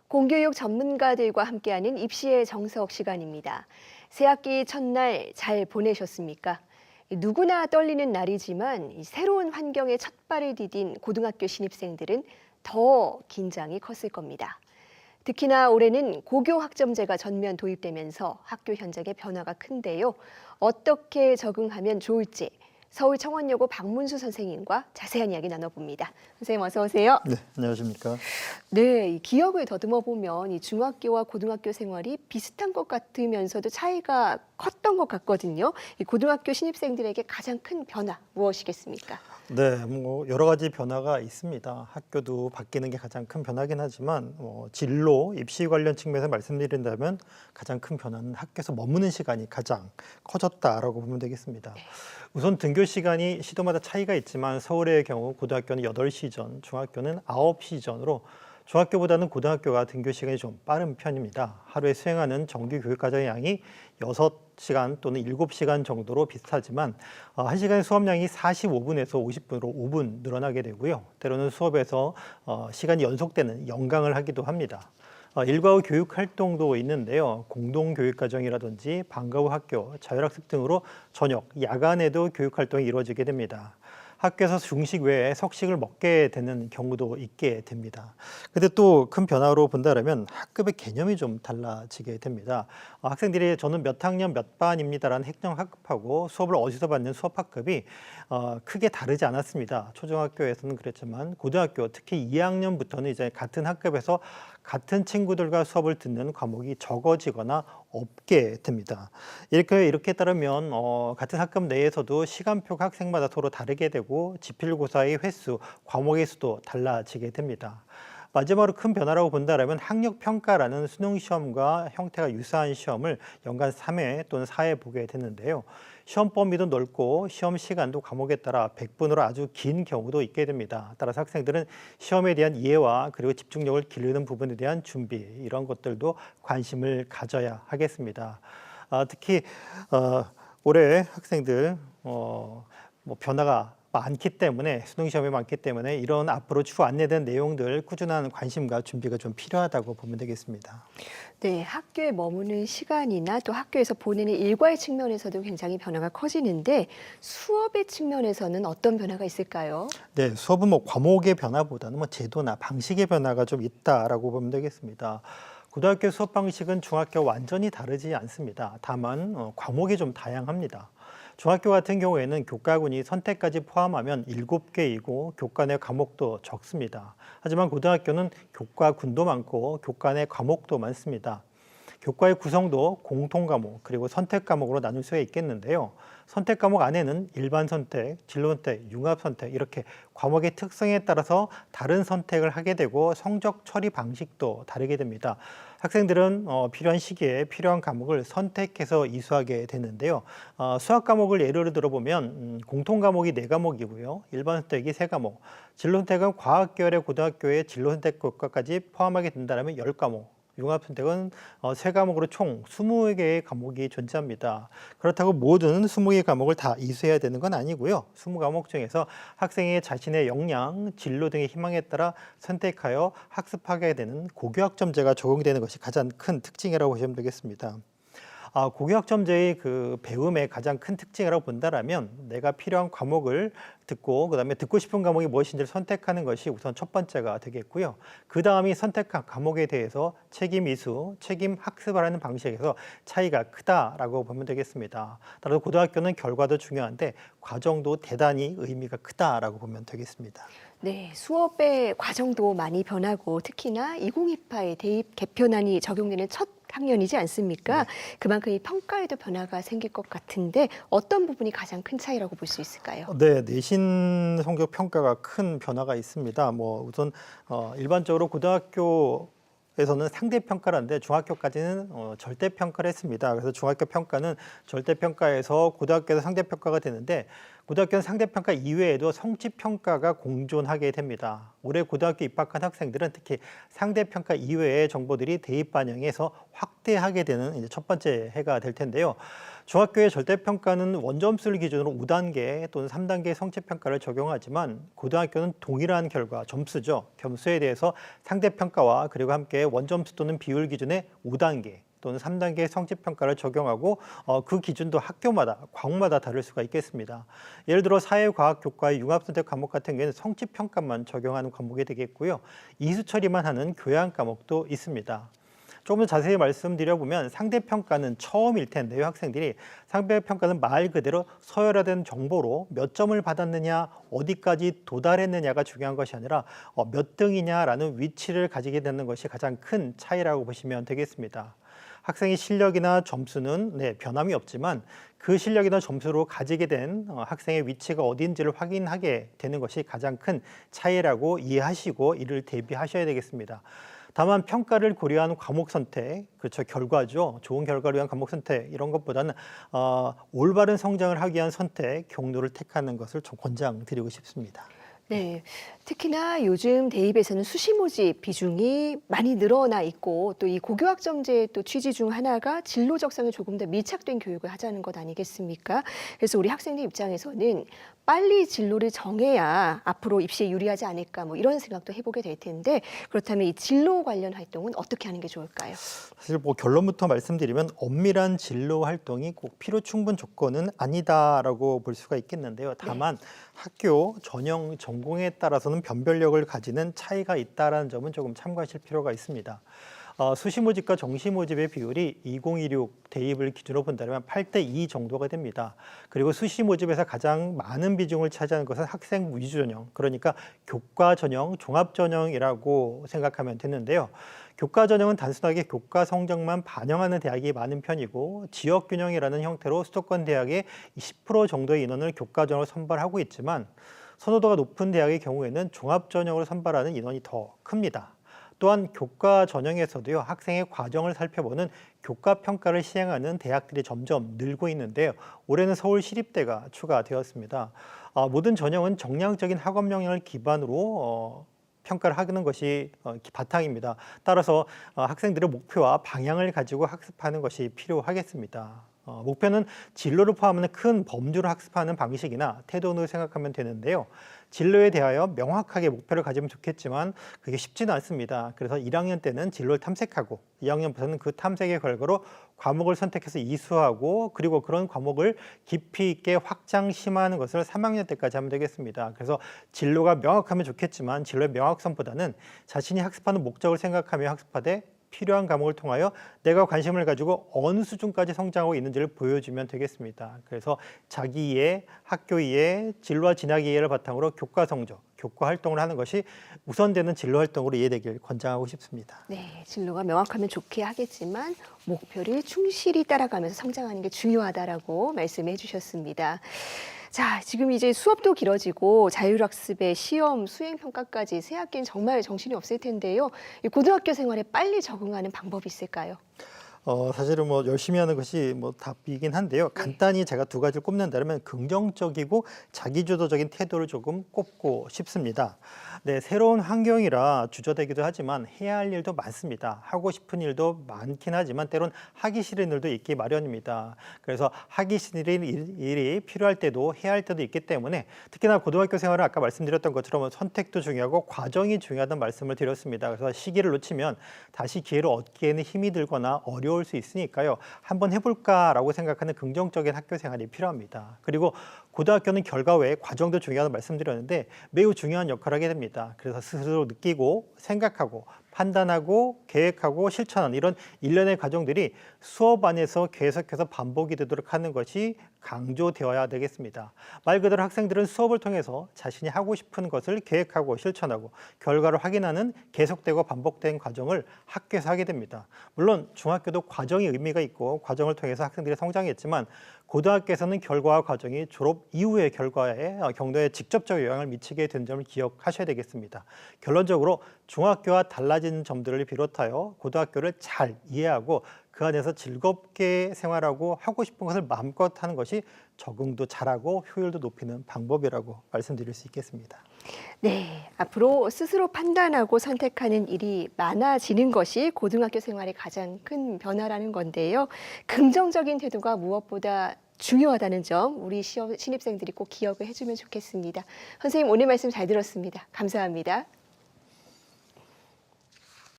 공교육 전문가들과 함께하는 입시의 정석 시간입니다. 새학기 첫날 잘 보내셨습니까? 누구나 떨리는 날이지만 새로운 환경에 첫 발을 디딘 고등학교 신입생들은 더 긴장이 컸을 겁니다. 특히나 올해는 고교 학점제가 전면 도입되면서 학교 현장의 변화가 큰데요. 어떻게 적응하면 좋을지 서울청원여고 박문수 선생님과 자세한 이야기 나눠봅니다. 선생님 어서 오세요. 네, 안녕하십니까. 네, 이 기억을 더듬어 보면 이 중학교와 고등학교 생활이 비슷한 것 같으면서도 차이가 컸던 것 같거든요. 이 고등학교 신입생들에게 가장 큰 변화 무엇이겠습니까? 네, 여러 가지 변화가 있습니다. 학교도 바뀌는 게 가장 큰 변화긴 하지만 진로, 입시 관련 측면에서 말씀드린다면 가장 큰 변화는 학교에서 머무는 시간이 가장 커졌다라고 보면 되겠습니다. 우선 등교 시간이 시도마다 차이가 있지만 서울의 경우 고등학교는 8시 전, 중학교는 9시 전으로 중학교보다는 고등학교가 등교 시간이 좀 빠른 편입니다. 하루에 수행하는 정규 교육과정의 양이 6시간 또는 7시간 정도로 비슷하지만 1시간의 수업량이 45분에서 50분으로 5분 늘어나게 되고요. 때로는 수업에서 시간이 연속되는 연강을 하기도 합니다. 일과 후 교육 활동도 있는데요. 공동교육과정이라든지 방과 후 학교, 자율학습 등으로 저녁, 야간에도 교육 활동이 이루어지게 됩니다. 학교에서 중식 외에 석식을 먹게 되는 경우도 있게 됩니다. 근데 또 큰 변화로 본다면 학급의 개념이 좀 달라지게 됩니다. 학생들이 저는 몇 학년 몇 반입니다라는 핵정 학급하고 수업을 어디서 받는 수업 학급이 크게 다르지 않았습니다. 초등학교에서는 그랬지만 고등학교 특히 2학년부터는 이제 같은 학급에서 같은 친구들과 수업을 듣는 과목이 적어지거나 없게 됩니다. 이렇게 따르면 같은 학급 내에서도 시간표가 학생마다 서로 다르게 되고 지필고사의 횟수, 과목의 수도 달라지게 됩니다. 마지막으로 큰 변화라고 본다면 학력평가라는 수능시험과 형태가 유사한 시험을 연간 3회 또는 4회 보게 되는데요. 시험 범위도 넓고 시험 시간도 과목에 따라 100분으로 아주 긴 경우도 있게 됩니다. 따라서 학생들은 시험에 대한 이해와 그리고 집중력을 기르는 부분에 대한 준비, 이런 것들도 관심을 가져야 하겠습니다. 특히 올해 학생들 변화가 많기 때문에 수능 시험이 많기 때문에 이런 앞으로 추후 안내된 내용들 꾸준한 관심과 준비가 좀 필요하다고 보면 되겠습니다. 네, 학교에 머무는 시간이나 또 학교에서 보내는 일과의 측면에서도 굉장히 변화가 커지는데 수업의 측면에서는 어떤 변화가 있을까요? 네, 수업은 과목의 변화보다는 제도나 방식의 변화가 좀 있다라고 보면 되겠습니다. 고등학교 수업 방식은 중학교와 완전히 다르지 않습니다. 다만 과목이 좀 다양합니다. 중학교 같은 경우에는 교과군이 선택까지 포함하면 7개이고 교과 내 과목도 적습니다. 하지만 고등학교는 교과군도 많고 교과 내 과목도 많습니다. 교과의 구성도 공통 과목 그리고 선택 과목으로 나눌 수가 있겠는데요. 선택 과목 안에는 일반 선택, 진로 선택, 융합 선택 이렇게 과목의 특성에 따라서 다른 선택을 하게 되고 성적 처리 방식도 다르게 됩니다. 학생들은 필요한 시기에 필요한 과목을 선택해서 이수하게 되는데요. 수학 과목을 예를 들어보면 공통 과목이 4과목이고요. 일반 선택이 3과목, 진로 선택은 과학 계열의 고등학교의 진로 선택 교과까지 포함하게 된다면 10과목. 융합 선택은 3과목으로 총 20개의 과목이 존재합니다. 그렇다고 모든 20개 과목을 다 이수해야 되는 건 아니고요. 20과목 중에서 학생의 자신의 역량, 진로 등의 희망에 따라 선택하여 학습하게 되는 고교학점제가 적용되는 것이 가장 큰 특징이라고 보시면 되겠습니다. 고교학점제의 그 배움의 가장 큰 특징이라고 본다라면 내가 필요한 과목을 듣고 그다음에 듣고 싶은 과목이 무엇인지를 선택하는 것이 우선 첫 번째가 되겠고요. 그 다음이 선택한 과목에 대해서 책임 이수, 책임 학습을 하는 방식에서 차이가 크다라고 보면 되겠습니다. 따라서 고등학교는 결과도 중요한데 과정도 대단히 의미가 크다라고 보면 되겠습니다. 네, 수업의 과정도 많이 변하고 특히나 2028의 대입 개편안이 적용되는 첫 학년이지 않습니까? 네. 그만큼 이 평가에도 변화가 생길 것 같은데 어떤 부분이 가장 큰 차이라고 볼 수 있을까요? 네, 내신 성적 평가가 큰 변화가 있습니다. 우선 일반적으로 고등학교에서는 상대 평가라는데 중학교까지는 절대 평가를 했습니다. 그래서 중학교 평가는 절대 평가에서 고등학교에서 상대 평가가 되는데 고등학교는 상대평가 이외에도 성취평가가 공존하게 됩니다. 올해 고등학교 입학한 학생들은 특히 상대평가 이외의 정보들이 대입 반영해서 확대하게 되는 이제 첫 번째 해가 될 텐데요. 중학교의 절대평가는 원점수를 기준으로 5단계 또는 3단계 성취평가를 적용하지만 고등학교는 동일한 결과, 점수죠. 점수에 대해서 상대평가와 그리고 함께 원점수 또는 비율 기준의 5단계 또는 3단계 성취평가를 적용하고 그 기준도 학교마다, 과목마다 다를 수가 있겠습니다. 예를 들어 사회과학 교과의 융합선택 과목 같은 경우에는 성취평가만 적용하는 과목이 되겠고요. 이수 처리만 하는 교양 과목도 있습니다. 조금 더 자세히 말씀드려보면 상대평가는 처음일 텐데요. 학생들이 상대평가는 말 그대로 서열화된 정보로 몇 점을 받았느냐, 어디까지 도달했느냐가 중요한 것이 아니라 몇 등이냐라는 위치를 가지게 되는 것이 가장 큰 차이라고 보시면 되겠습니다. 학생의 실력이나 점수는 변함이 없지만 그 실력이나 점수로 가지게 된 학생의 위치가 어디인지를 확인하게 되는 것이 가장 큰 차이라고 이해하시고 이를 대비하셔야 되겠습니다. 다만 평가를 고려한 과목 선택, 그렇죠, 결과죠. 좋은 결과를 위한 과목 선택 이런 것보다는 올바른 성장을 하기 위한 선택, 경로를 택하는 것을 좀 권장드리고 싶습니다. 네, 특히나 요즘 대입에서는 수시 모집 비중이 많이 늘어나 있고 또 이 고교학점제의 또 취지 중 하나가 진로 적성에 조금 더 밀착된 교육을 하자는 것 아니겠습니까? 그래서 우리 학생들 입장에서는 빨리 진로를 정해야 앞으로 입시에 유리하지 않을까 뭐 이런 생각도 해보게 될 텐데 그렇다면 이 진로 관련 활동은 어떻게 하는 게 좋을까요? 사실 결론부터 말씀드리면 엄밀한 진로 활동이 꼭 필요 충분 조건은 아니다라고 볼 수가 있겠는데요. 다만 학교 전형 전공에 따라서는 변별력을 가지는 차이가 있다라는 점은 조금 참고하실 필요가 있습니다. 수시 모집과 정시 모집의 비율이 2016 대입을 기준으로 본다면 8대2 정도가 됩니다. 그리고 수시 모집에서 가장 많은 비중을 차지하는 것은 학생 위주 전형, 그러니까 교과 전형, 종합 전형이라고 생각하면 되는데요. 교과 전형은 단순하게 교과 성적만 반영하는 대학이 많은 편이고 지역 균형이라는 형태로 수도권 대학의 10% 정도의 인원을 교과 전형으로 선발하고 있지만 선호도가 높은 대학의 경우에는 종합 전형으로 선발하는 인원이 더 큽니다. 또한 교과 전형에서도요, 학생의 과정을 살펴보는 교과 평가를 시행하는 대학들이 점점 늘고 있는데요. 올해는 서울시립대가 추가되었습니다. 모든 전형은 정량적인 학업 역량을 기반으로 평가를 하는 것이 바탕입니다. 따라서 학생들의 목표와 방향을 가지고 학습하는 것이 필요하겠습니다. 목표는 진로를 포함하는 큰 범주를 학습하는 방식이나 태도로 생각하면 되는데요. 진로에 대하여 명확하게 목표를 가지면 좋겠지만 그게 쉽지는 않습니다. 그래서 1학년 때는 진로를 탐색하고 2학년부터는 그 탐색의 결과로 과목을 선택해서 이수하고 그리고 그런 과목을 깊이 있게 확장 심화하는 것을 3학년 때까지 하면 되겠습니다. 그래서 진로가 명확하면 좋겠지만 진로의 명확성보다는 자신이 학습하는 목적을 생각하며 학습하되 필요한 과목을 통하여 내가 관심을 가지고 어느 수준까지 성장하고 있는지를 보여주면 되겠습니다. 그래서 자기 이해, 학교 이해, 진로와 진학 이해를 바탕으로 교과 성적, 교과 활동을 하는 것이 우선되는 진로 활동으로 이해되길 권장하고 싶습니다. 네, 진로가 명확하면 좋게 하겠지만 목표를 충실히 따라가면서 성장하는 게 중요하다라고 말씀해 주셨습니다. 자, 지금 이제 수업도 길어지고 자율학습의 시험, 수행평가까지 새 학기는 정말 정신이 없을 텐데요. 이 고등학교 생활에 빨리 적응하는 방법이 있을까요? 사실은 열심히 하는 것이 답이긴 한데요. 간단히 제가 두 가지를 꼽는다면 긍정적이고 자기주도적인 태도를 조금 꼽고 싶습니다. 네, 새로운 환경이라 주저되기도 하지만 해야 할 일도 많습니다. 하고 싶은 일도 많긴 하지만 때론 하기 싫은 일도 있기 마련입니다. 그래서 하기 싫은 일이 필요할 때도 해야 할 때도 있기 때문에 특히나 고등학교 생활은 아까 말씀드렸던 것처럼 선택도 중요하고 과정이 중요하다는 말씀을 드렸습니다. 그래서 시기를 놓치면 다시 기회를 얻기에는 힘이 들거나 어려울 수 있으니까요. 한번 해볼까라고 생각하는 긍정적인 학교 생활이 필요합니다. 그리고 고등학교는 결과 외에 과정도 중요하다고 말씀드렸는데 매우 중요한 역할을 하게 됩니다. 그래서 스스로 느끼고 생각하고 판단하고 계획하고 실천하는 이런 일련의 과정들이 수업 안에서 계속해서 반복이 되도록 하는 것이 강조되어야 되겠습니다. 말 그대로 학생들은 수업을 통해서 자신이 하고 싶은 것을 계획하고 실천하고 결과를 확인하는 계속되고 반복된 과정을 학교에서 하게 됩니다. 물론 중학교도 과정이 의미가 있고 과정을 통해서 학생들이 성장했지만 고등학교에서는 결과와 과정이 졸업 이후의 결과에 경로에 직접적 영향을 미치게 된 점을 기억하셔야 되겠습니다. 결론적으로 중학교와 달라진 점들을 비롯하여 고등학교를 잘 이해하고 그 안에서 즐겁게 생활하고 하고 싶은 것을 마음껏 하는 것이 적응도 잘하고 효율도 높이는 방법이라고 말씀드릴 수 있겠습니다. 네, 앞으로 스스로 판단하고 선택하는 일이 많아지는 것이 고등학교 생활의 가장 큰 변화라는 건데요. 긍정적인 태도가 무엇보다 중요하다는 점 우리 신입생들이 꼭 기억을 해주면 좋겠습니다. 선생님 오늘 말씀 잘 들었습니다. 감사합니다.